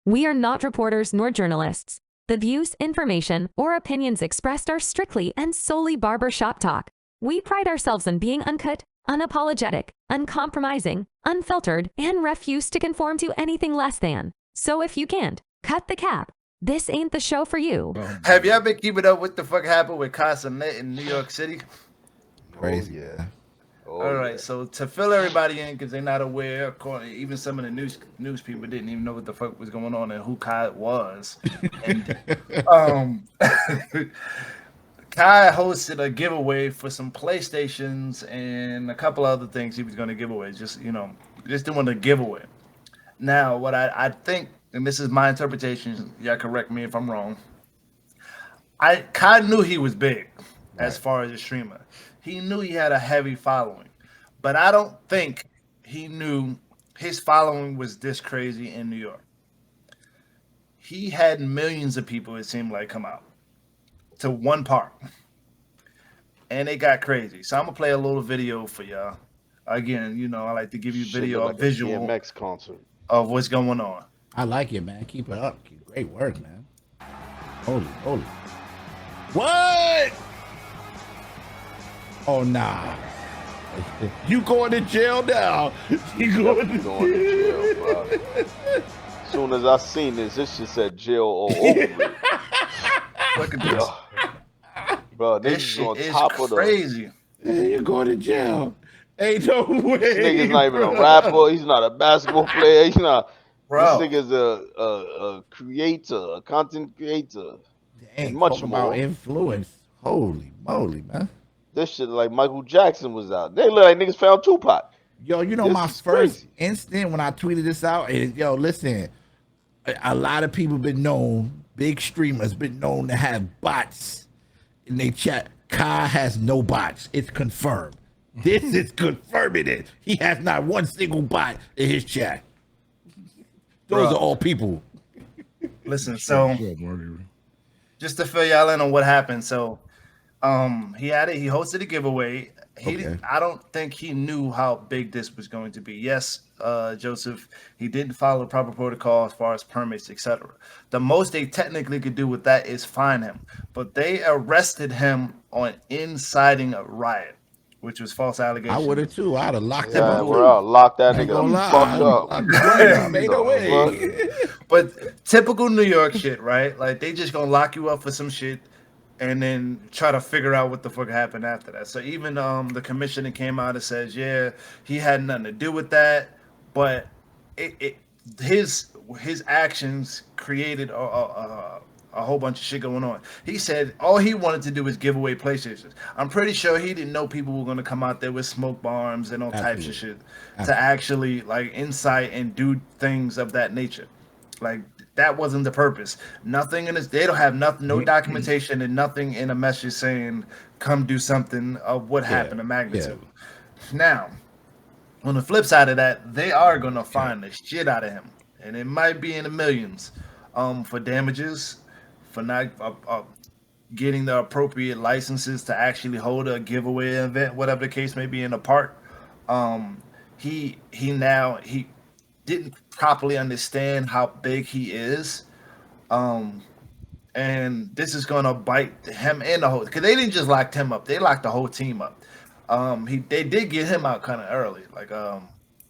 We are not reporters nor journalists. The views, information, or opinions expressed are strictly and solely barbershop talk. We pride ourselves on being uncut, unapologetic, uncompromising, unfiltered, and refuse to conform to anything less than. So if you can't cut the cap, this ain't the show for you. Have y'all been keeping up what the fuck happened with Cenat in New York City? Crazy, yeah. All right, so to fill everybody in, because they're not aware, even some of the news people didn't even know what the fuck was going on and who Kai was. And Kai hosted a giveaway for some PlayStations and a couple other things he was going to give away. Just doing a giveaway. Now, what I think, and this is my interpretation, y'all correct me if I'm wrong. Kai knew he was big as far as a streamer. He knew he had a heavy following, but I don't think he knew his following was this crazy in New York. He had millions of people, it seemed like, come out to one park, and it got crazy. So I'm gonna play a little video for y'all. Again, I like to give you a visual DMX concert of what's going on. I like it, man. Keep it up. Great work, man. Holy. What? Oh, nah. You going to jail now. You going to jail, bro. As soon as I seen this shit said jail all over it. Look at this. Bro, this shit on top of crazy. Hey, you're going to jail. Ain't no way. This nigga's not even a rapper. He's not a basketball player. He's not. Bro. This nigga's a creator, a content creator. Dang, and much more. About influence. Holy moly, man. This shit like Michael Jackson was out. They look like niggas found Tupac. Yo, my first instant when I tweeted this out is, listen, a lot of people big streamers been known to have bots in their chat. Kai has no bots. It's confirmed. This is confirming it. He has not one single bot in his chat. Those are all people. Listen, so just to fill y'all in on what happened. So he hosted a giveaway. I don't think he knew how big this was going to be. Yes, Joseph, he didn't follow the proper protocol as far as permits, etc. The most they technically could do with that is fine him. But they arrested him on inciting a riot, which was false allegations. I would have too. I'd have locked him up. Bro, lock that nigga fucked up. Made away. But typical New York shit, right? Like they just gonna lock you up for some shit and then try to figure out what the fuck happened after that. So even the commissioner came out and says, yeah, he had nothing to do with that, but his actions created a whole bunch of shit going on. He said all he wanted to do was give away PlayStations. I'm pretty sure he didn't know people were going to come out there with smoke bombs and all types of shit to actually like incite and do things of that nature. Like that wasn't the purpose. Nothing in this. They don't have nothing, no documentation, and nothing in a message saying come do something of what happened, the magnitude. Now, on the flip side of that, they are going to find the shit out of him, and it might be in the millions for damages, for not getting the appropriate licenses to actually hold a giveaway event, whatever the case may be, in a park. He didn't properly understand how big he is, and this is gonna bite him and the whole. Because they didn't just lock him up; they locked the whole team up. They did get him out kind of early. Like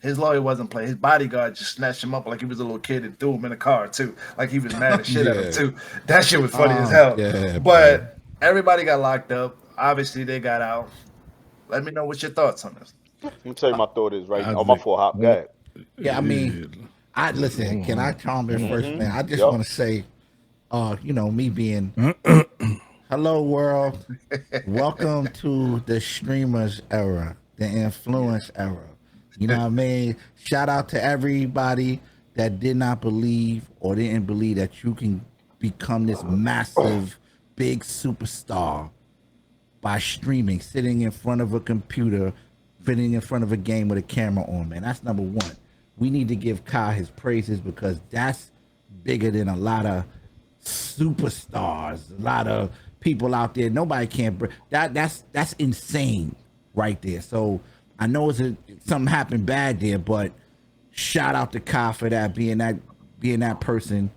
his lawyer wasn't playing. His bodyguard just snatched him up like he was a little kid and threw him in a car too. Like he was mad as shit at him too. That shit was funny as hell. Yeah, but everybody got locked up. Obviously, they got out. Let me know what your thoughts on this. Let me tell you my thought is right. On my four hop guy. Yeah, I mean, listen. Can I chime in first, man? I just want to say, me being, hello world, welcome to the streamers era, the influence era. You know what I mean? Shout out to everybody that did not believe or didn't believe that you can become this massive, big superstar by streaming, sitting in front of a computer, sitting in front of a game with a camera on, man. That's number one. We need to give Kai his praises because that's bigger than a lot of superstars, a lot of people out there. Nobody can that's insane right there. So I know something happened bad there, but shout out to Kai for that, being that being that person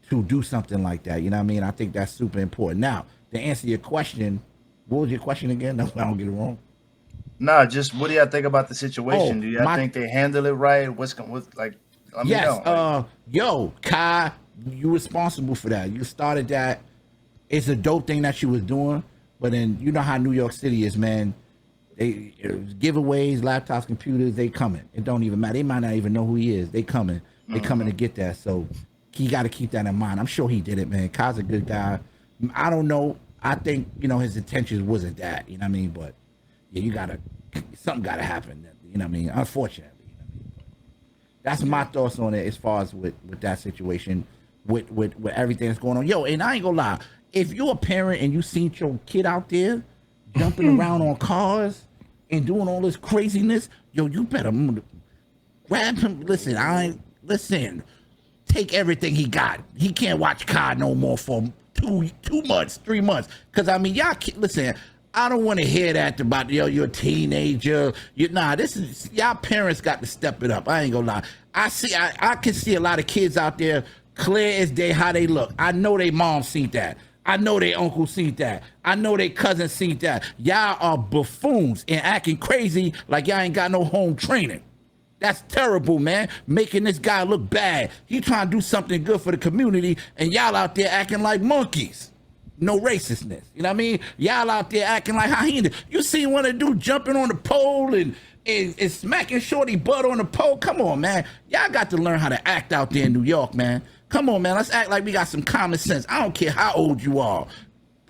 to do something like that. You know what I mean? I think that's super important. Now, to answer your question, what was your question again? I don't get it wrong. Nah, just what do y'all think about the Oh, situation? Do y'all my think they handle it right? What's going with like? Let me yes. know. Like, Yo, Kai, you responsible for that. You started that. It's a dope thing that you was doing, but then you know how New York City is, man. They giveaways, laptops, computers, they coming. It don't even matter. They might not even know who he is. They coming. They coming to get that. So he got to keep that in mind. I'm sure he did it, man. Kai's a good guy. I don't know. I think his intentions wasn't that. You know what I mean? But yeah, something gotta happen. You know what I mean? Unfortunately. You know what I mean? That's my thoughts on it as far as with that situation, with everything that's going on. Yo, and I ain't gonna lie. If you're a parent and you seen your kid out there jumping around on cars and doing all this craziness, yo, you better grab him. Listen. Take everything he got. He can't watch Kai no more for 2 months, 3 months. Cause I mean, listen. I don't want to hear that about you're a teenager. This is y'all parents got to step it up. I ain't gonna lie. I can see a lot of kids out there clear as day how they look. I know they mom seen that. I know they uncle seen that. I know they cousin seen that. Y'all are buffoons and acting crazy like y'all ain't got no home training. That's terrible, man. Making this guy look bad. He trying to do something good for the community, and y'all out there acting like monkeys. No racistness. You know what I mean? Y'all out there acting like how he did. You seen one of the dude jumping on the pole and smacking Shorty butt on the pole? Come on, man. Y'all got to learn how to act out there in New York, man. Come on, man. Let's act like we got some common sense. I don't care how old you are.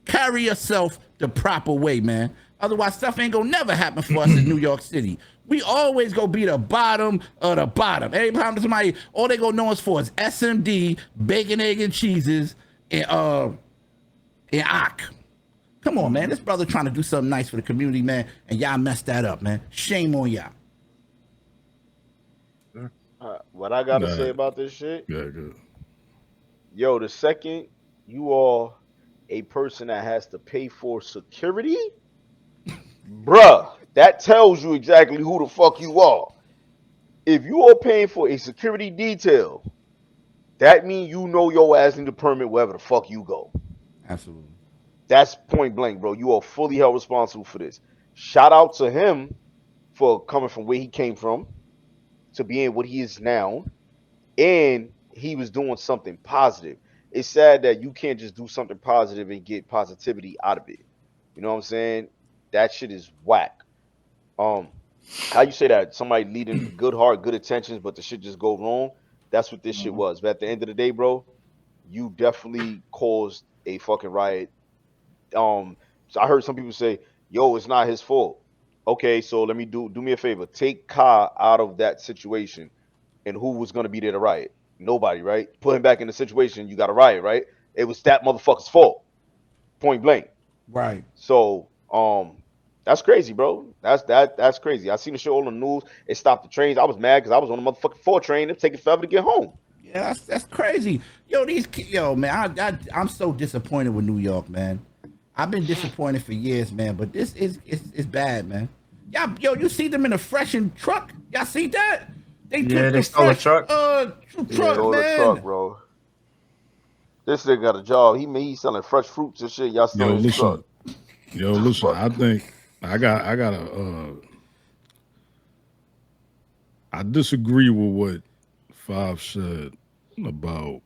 Carry yourself the proper way, man. Otherwise, stuff ain't gonna never happen for us in New York City. We always gonna be the bottom of the bottom. Every time somebody, all they gonna know us for is SMD, bacon, egg, and cheeses, and Ock. Come on, man. This brother trying to do something nice for the community, man, and y'all messed that up, man. Shame on y'all. What I gotta say about this shit? Yeah, good. Yo, the second you are a person that has to pay for security, bruh, that tells you exactly who the fuck you are. If you are paying for a security detail, that means you know your ass need a permit wherever the fuck you go. Absolutely. That's point blank, bro. You are fully held responsible for this. Shout out to him for coming from where he came from to being what he is now. And he was doing something positive. It's sad that you can't just do something positive and get positivity out of it. You know what I'm saying? That shit is whack. How you say that? Somebody leading good heart, good intentions, but the shit just go wrong. That's what this shit was. But at the end of the day, bro, you definitely caused a fucking riot. So I heard some people say, "Yo, it's not his fault." Okay, so let me do me a favor. Take Ka out of that situation, and who was gonna be there to riot? Nobody, right? Put him back in the situation, you got to riot, right? It was that motherfucker's fault, point blank. Right. So, that's crazy, bro. That's crazy. I seen the show on the news. It stopped the trains. I was mad because I was on the motherfucking 4 train. It's taking forever to get home. Yeah, that's crazy. Yo, man, I'm so disappointed with New York, man. I've been disappointed for years, man, but this is bad, man. You see them in a freshened truck? Y'all see that? They stole a truck. Stole man. a truck, bro. This nigga got a job. He's selling fresh fruits and shit. Y'all stealing his truck. Listen. I think I disagree with what Five said about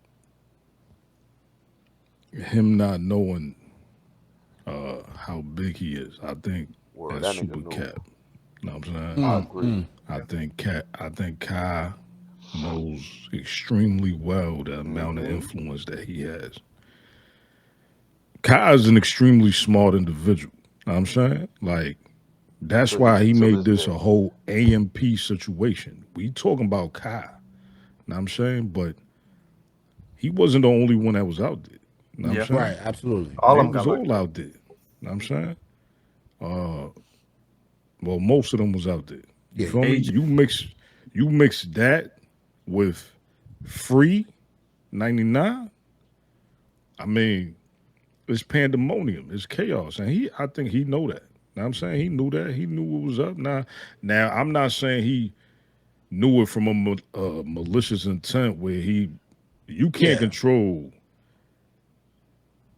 him not knowing how big he is. I think Word, that's that nigga super knew. cap. You know what I'm saying? I agree. I think Kai knows extremely well the amount of influence that he has. Kai is an extremely smart individual. You know what I'm saying? Like, that's why he made this a whole AMP situation. We talking about Kai. You know what I'm saying? But he wasn't the only one that was out there. You know what I'm saying? Right, absolutely. All of They them was all out there. You know what I'm saying? Well, most of them was out there. You feel me? You mix that with free 99. I mean, it's pandemonium. It's chaos. And I think he know that. You know what I'm saying? He knew that. He knew what was up. Now I'm not saying he knew it from a malicious intent where he You can't control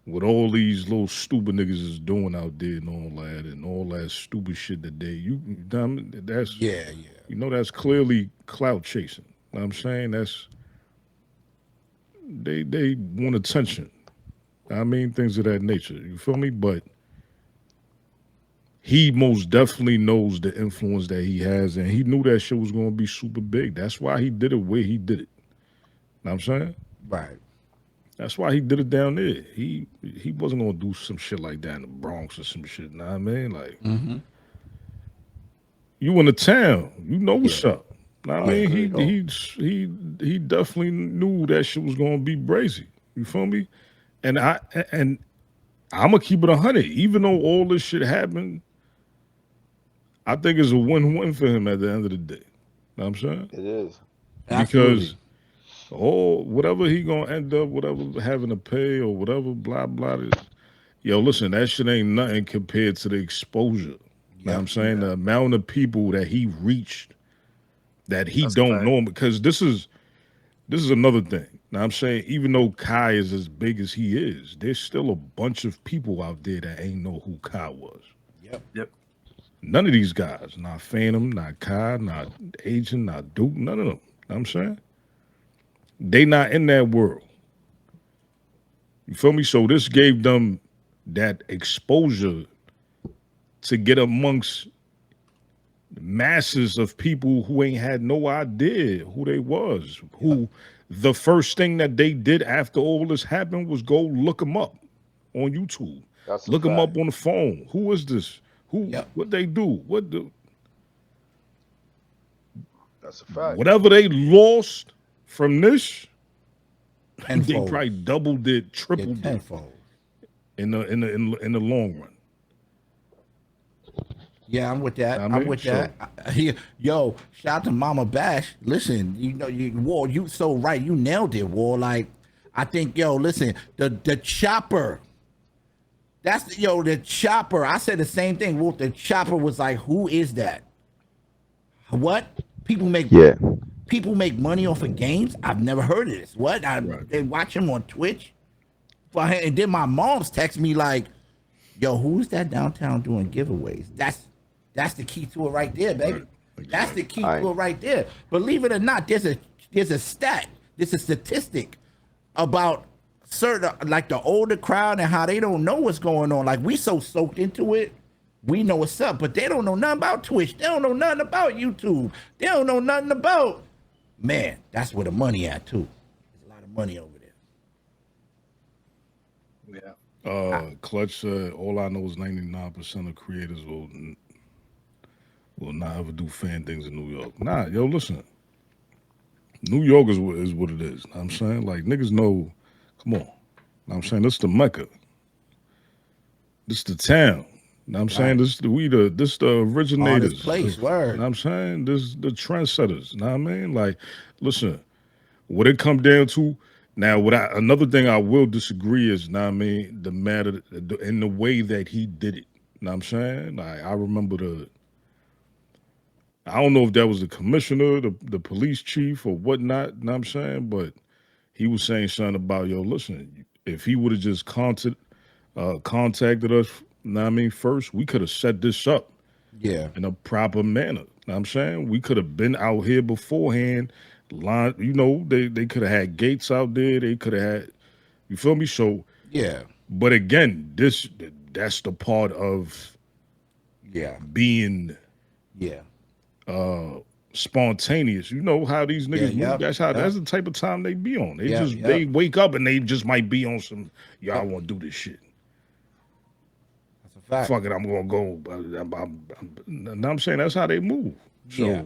what all these little stupid niggas is doing out there and all that stupid shit that that's you know that's clearly clout chasing. You know what I'm saying? That's they want attention. I mean things of that nature. You feel me? But he most definitely knows the influence that he has, and he knew that shit was gonna be super big. That's why he did it where he did it. Know what I'm saying? Right. That's why he did it down there. He wasn't gonna do some shit like that in the Bronx or some shit. Know what I mean? Like, you in the town, you know what's up. Know what I mean? He definitely knew that shit was gonna be brazy. You feel me? And I'm gonna keep it 100. Even though all this shit happened, I think it's a win-win for him at the end of the day. Know what I'm saying? It is. Because whatever he gonna end up, whatever having to pay or whatever, blah blah. Yo, listen, that shit ain't nothing compared to the exposure. Know what I'm saying? The amount of people that he reached that he don't know him, because this is another thing. Now I'm saying, even though Kai is as big as he is, there's still a bunch of people out there that ain't know who Kai was. Yep. None of these guys, not Phantom, not Kai, not Agent, not Duke, none of them. Know what I'm saying? They not in that world. You feel me? So this gave them that exposure to get amongst masses of people who ain't had no idea who they was. Who the first thing that they did after all this happened was go look them up on YouTube. Look them up on the phone. Who is this? What they do? That's a fact. Whatever they lost from this, tenfold. They probably doubled it, tripled it in the long run. Yeah, I'm with that. I'm with that. Yo, shout out to Mama Bash. Listen, War, you so right. You nailed it, War. Like, I think, listen, the chopper. That's the chopper. I said the same thing. Wolf, the chopper was like, who is that? What? People make money off of games? I've never heard of this. What? They watch him on Twitch. And then my mom's text me like, yo, who's that downtown doing giveaways? That's the key to it right there, baby. Right. Exactly. That's the key to it right there. Believe it or not, there's a stat, there's a statistic about certain, like the older crowd and how they don't know what's going on. Like, we so soaked into it, we know what's up, but they don't know nothing about Twitch. They don't know nothing about YouTube. They don't know nothing about, man, that's where the money at too. There's a lot of money over there. Yeah. Clutch said, all I know is 99% of creators will not ever do fan things in New York. Nah, yo, listen. New York is what it is. Know what I'm saying? Like, niggas know, come on. Know what I'm saying? This the Mecca. This the town. Know what I'm saying? This the originators. This place, word. Know what I'm saying? This the trendsetters. Know what I mean? Like, listen, what it come down to, now, another thing I will disagree is, know what I mean, the matter in the way that he did it. Know what I'm saying? Like, I remember I don't know if that was the commissioner, the police chief or whatnot, know what I'm saying? But he was saying something about, yo, listen, if he would have just contacted us, know what I mean, first, we could have set this up in a proper manner. Know what I'm saying? We could have been out here beforehand. Line, they could have had gates out there. They could have had, you feel me? So but again, that's the part of being spontaneous. You know how these niggas move. That's the type of time they be on. They wake up and they just might be on some, I want to do this shit. That's a fact. Fuck it, I'm gonna go. I'm saying that's how they move. So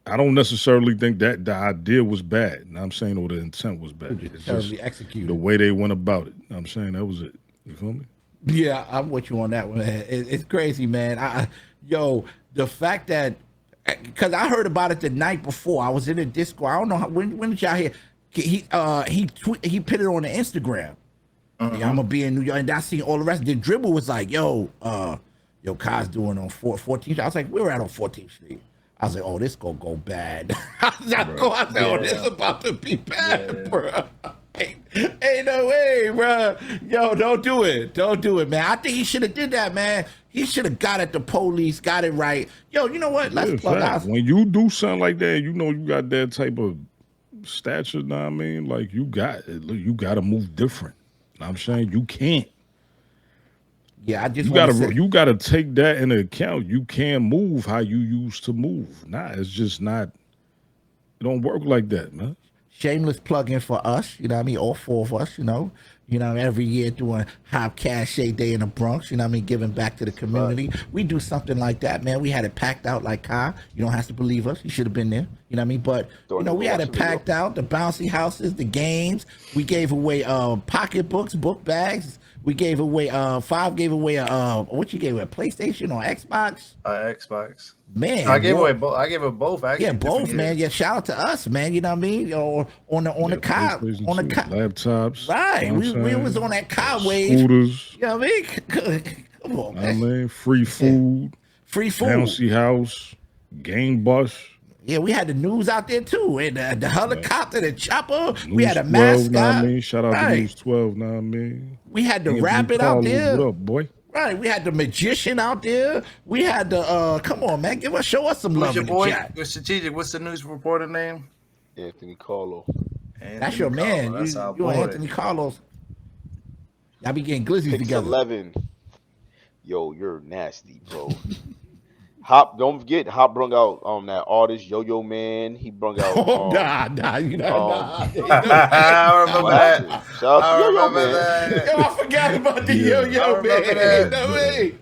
I don't necessarily think that the idea was bad. I'm saying, or the intent was bad. It's just executed. The way they went about it. I'm saying that was it. You feel me? Yeah, I'm with you on that one. It's crazy, man. The fact that, because I heard about it the night before. I was in a Discord. I don't know when did y'all hear? He put it on the Instagram. Yeah, I'm gonna be in New York, and I seen all the rest. Then Dribble was like, Kai's doing on 14th. I was like, we were out on 14th Street. I was like, oh, this gonna go bad. I said, oh, this about to be bad, bro. Ain't no way, bro. Yo, don't do it. Don't do it, man. I think he should have did that, man. He should have got at the police, got it right. Yo, you know what? Let's plug out. When you do something like that, you know you got that type of stature, know what I mean? Like you got to move different. Know what I'm saying you can't. Yeah, I just you gotta take that into account. You can't move how you used to move. Nah, it's just not. It don't work like that, man. Shameless plug-in for us, you know what I mean? All four of us, you know, every year doing Hop Cash Day in the Bronx, you know what I mean? Giving back to the community. Right. We do something like that, man. We had it packed out like Kai. You don't have to believe us. You should have been there, you know what I mean? But, you know, we had it packed out, the bouncy houses, the games. We gave away pocketbooks, book bags. We gave away, Five gave away, what you gave away, a PlayStation or Xbox? Xbox. Man, I gave away both. I gave it both. Actually, yeah, both, man. Yeah, shout out to us, man. You know what I mean? Or on the car, laptops. Right, we was on that car wave. Scooters. You know what I mean? Come on, man. I mean, free food, bouncy house, game bus. Yeah, we had the news out there too, and the helicopter, the chopper. News we had a 12, mascot. Know what I mean? Shout out to News 12. Know what I mean? We had the rabbit out there. What up, boy? Right, we had the magician out there. We had the come on, man, show us some love. Who's your boy? Strategic. What's the news reporter name? Anthony Carlo. That's your man. That's you Anthony Carlos. Y'all be getting glizzies together. 11. Yo, you're nasty, bro. Hop, don't forget, Hop brung out that artist Yo-Yo Man. He brung out. Nah, you know. I remember that. Shout out to Yo-Yo Man. That. Yo, I forgot about the Yo-Yo Man. No way.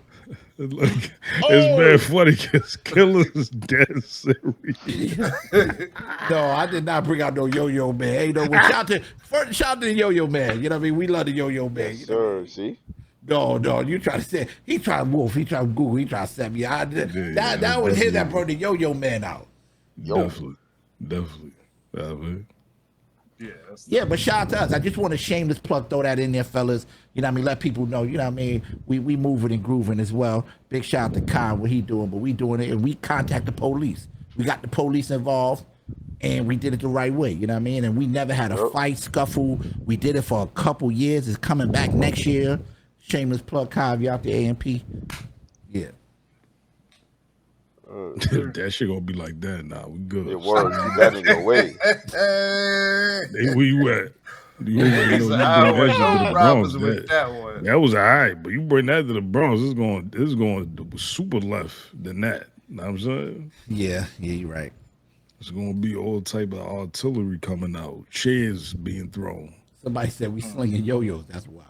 Look, it's very funny because Killer's dead serious. No, I did not bring out no Yo-Yo Man. Ain't no way. Shout out to the Yo-Yo Man. You know what I mean? We love the Yo-Yo Man. Yes, sir. See? No, you try to say he tried to wolf, he tried to Google, he tried to set me. That would hit that brought the Yo-Yo Man out. Definitely. Yeah, but shout out to us. I just want to shameless plug, throw that in there, fellas. You know what I mean? Let people know, you know what I mean? We moving and grooving as well. Big shout out to Kyle, what he doing, but we doing it, and we contact the police. We got the police involved, and we did it the right way, you know what I mean? And we never had a fight, scuffle. We did it for a couple years. It's coming back next year. Shameless plug, Kyle, you out the AMP. Yeah. That shit gonna be like that now. We good. It works. You got in your way. Hey, where you at? That was all right, but you bring that to the Bronx, it's going super left than that. Know what I'm saying? Yeah, you're right. It's gonna be all type of artillery coming out, chairs being thrown. Somebody said we slinging yo-yos. That's wild.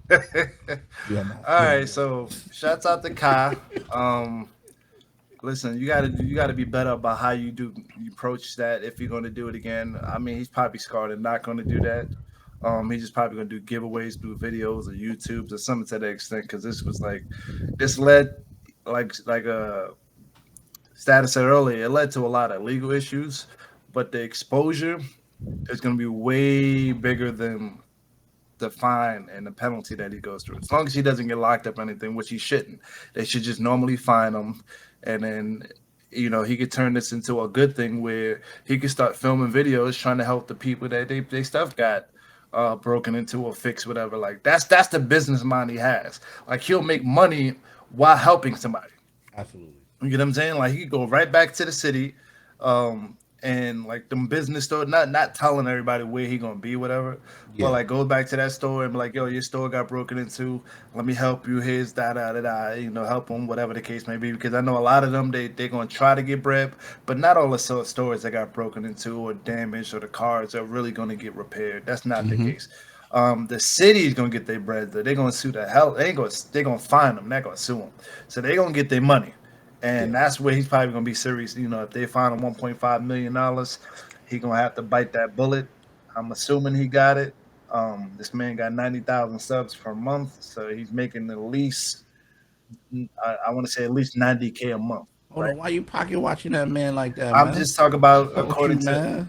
All right, so shouts out to Kai. Listen, you gotta be better about how you approach that if you're gonna do it again. I mean, he's probably scarred and not gonna do that. He's just probably gonna do giveaways, do videos or YouTubes or something to that extent, because this led like Status said earlier, it led to a lot of legal issues, but the exposure is gonna be way bigger than the fine and the penalty that he goes through. As long as he doesn't get locked up or anything, which he shouldn't. They should just normally fine him, and then he could turn this into a good thing where he could start filming videos trying to help the people that they stuff got broken into or fixed, whatever. Like that's the business mind he has. Like he'll make money while helping somebody. Absolutely. You get what I'm saying? Like he could go right back to the city, and like them business store, not telling everybody where he gonna be, whatever. Yeah. But like go back to that store and be like, yo, your store got broken into. Let me help you. Here's help them, whatever the case may be. Because I know a lot of them they're gonna try to get bread, but not all the stores that got broken into or damaged or the cars are really gonna get repaired. That's not the case. The city is gonna get their bread. They're gonna sue the hell. They're gonna fine them. They're gonna sue them. So they're gonna get their money. And that's where he's probably going to be serious. If they find him $1.5 million, he's going to have to bite that bullet. I'm assuming he got it. This man got 90,000 subs per month. So he's making at least, I want to say at least $90K a month. Hold on, why you pocket watching that man like that, I'm just talking about according to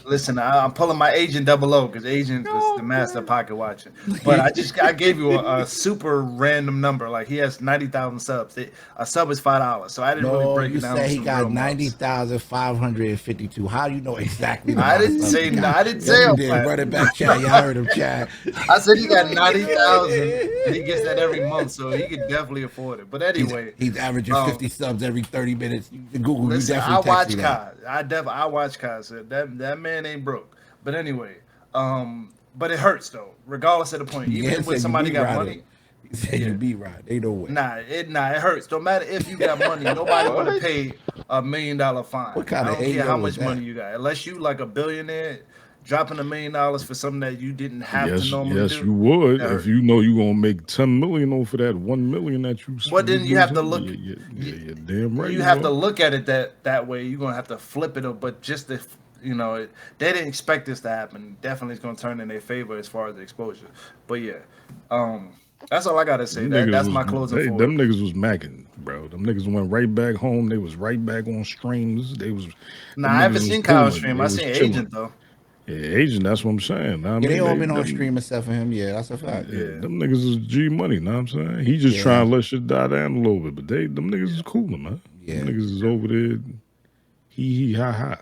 Listen, I'm pulling my Agent 00 because Agent is the master of pocket watching. But I gave you a super random number. Like he has 90,000 subs. A sub is $5, so I didn't really break it down. You say he got 90,552. How do you know exactly? I didn't say. I didn't say. You did. Run it back, Chad. Y'all heard him, Chad. I said he got 90,000, and he gets that every month, so he could definitely afford it. But anyway, he's averaging 50 subs every 30 minutes. Google. Listen, I watch Kai. I watch Kai. So that man ain't broke. But anyway, but it hurts though. Regardless of the point, even when somebody got money. He said you be right. Ain't no way. It hurts. No matter if you got money, nobody want to pay $1 million fine. What kind I of don't care how much money you got, unless you like a billionaire. Dropping $1 million for something that you didn't have to normally do. Yes, you would. If you know you're gonna make $10 million off of that $1 million that you. But then you have to look. Yeah, damn right. You have to look at it that way. You're gonna have to flip it up. But just if they didn't expect this to happen. Definitely, it's gonna turn in their favor as far as the exposure. But yeah, that's all I gotta say. That's my closing. Them niggas was macking, bro. Them niggas went right back home. They was right back on streams. They was. Nah, I haven't seen Kyle stream. I seen Agent though. Yeah, Agent, that's what I'm saying. They all been on stream except for him. Yeah, that's a fact. Yeah, them niggas is G money, know what I'm saying? He just trying to let shit die down a little bit, but them niggas is cool, man. Yeah. Them niggas is over there, he, ha, ha.